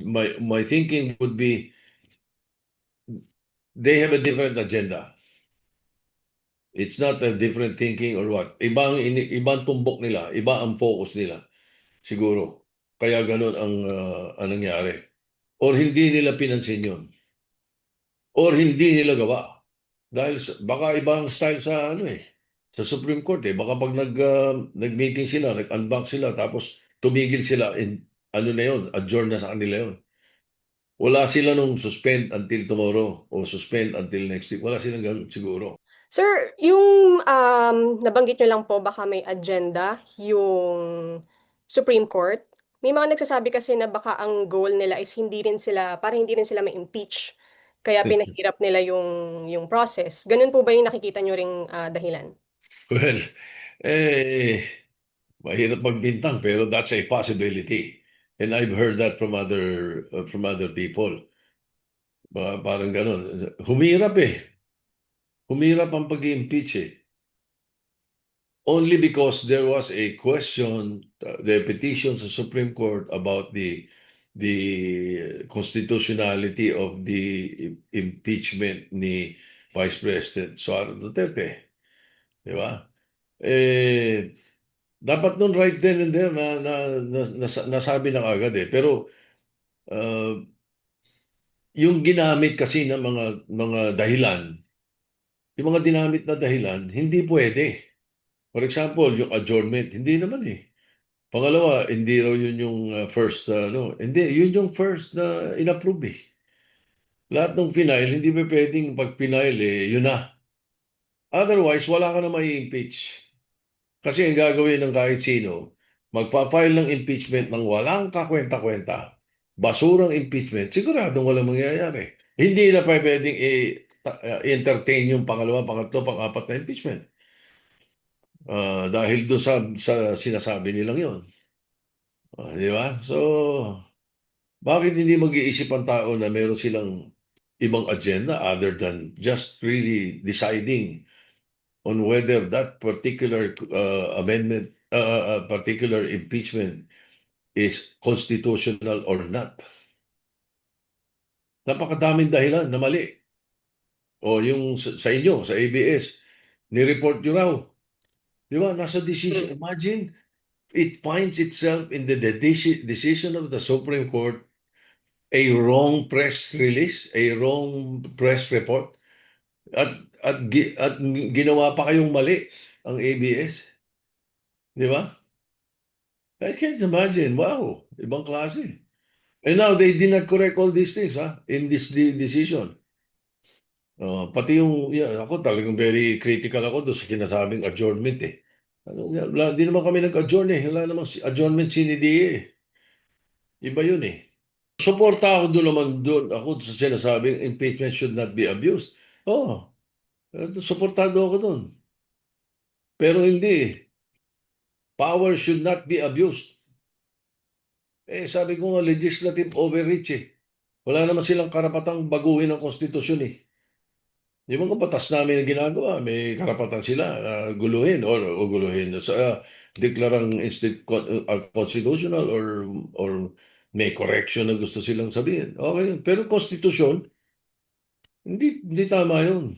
my thinking would be they have a different agenda. It's not a different thinking or what. Ibang tumbok nila, iba ang focus nila. Siguro. Kaya ganun ang nangyari. Or hindi nila pinansin yun. Or hindi nila gawa. Dahil baka ibang style sa sa Supreme Court eh. Baka pag nag-meeting sila, nag-unbank sila, tapos tumigil sila, na yun, adjourn na sa kanila yun. Wala sila nung suspend until tomorrow o suspend until next week. Wala silang ganun siguro. Sir, yung nabanggit nyo lang po baka may agenda yung Supreme Court. May mga nagsasabi kasi na baka ang goal nila is hindi rin sila ma-impeach. Kaya pinahirap nila yung process. Ganun po ba yung nakikita nyo ring dahilan? Well, eh, mahirap magbintang pero that's a possibility. And I've heard that from other people. Parang ganun. Humirap eh. Humirap ang pag-impeach eh. Only because there was a question, the petition sa Supreme Court about the constitutionality of the impeachment ni Vice President Sara Duterte. Di ba? Eh, dapat nun right then and there nasabi na agad eh. Pero uh, yung ginamit kasi ng mga dahilan, yung mga dinamit na dahilan, hindi pwede. For example, yung adjournment, hindi naman eh. Pangalawa, hindi raw yun yung first, hindi, yun yung first na inapprove eh. Lahat ng final, hindi pa pwedeng pag final eh, yun na. Otherwise, wala ka na mai-impeach. Kasi ang gagawin ng kahit sino, magpa-file ng impeachment ng walang kakwenta-kwenta, basurang impeachment, siguradong walang mangyayari. Hindi na pa pwedeng entertain yung pangalawa, pangatlo, pang-apat na impeachment. Dahil doon sa sinasabi nilang yon. Di ba? So, bakit hindi mag-iisip ang tao na meron silang ibang agenda other than just really deciding on whether that particular amendment, particular impeachment is constitutional or not? Napakadaming dahilan na mali. O yung sa inyo, sa ABS, ni-report nyo raw. Di ba? Nasa decision. Mm. Imagine, it finds itself in the decision of the Supreme Court a wrong press release, a wrong press report, at ginawa pa kayong mali ang ABS. Di ba? I can't imagine. Wow, ibang klase. And now they did not correct all these things in this decision. Pati ako talagang very critical ako doon sa kinasabing adjournment eh. Di naman kami nag-adjourn eh. Wala namang adjournment sinidie eh. Iba yun eh. Suporta ako doon ako sa sinasabing impeachment should not be abused. Oh, suportado ako doon. Pero hindi eh. Power should not be abused. Sabi ko nga, legislative overreach eh. Wala naman silang karapatang baguhin ang konstitusyon eh. Yung mga batas namin na ginagawa, may karapatan sila na guluhin o guluhin sa deklarang constitutional or may correction na gusto silang sabihin. Okay, pero konstitusyon, hindi tama yun.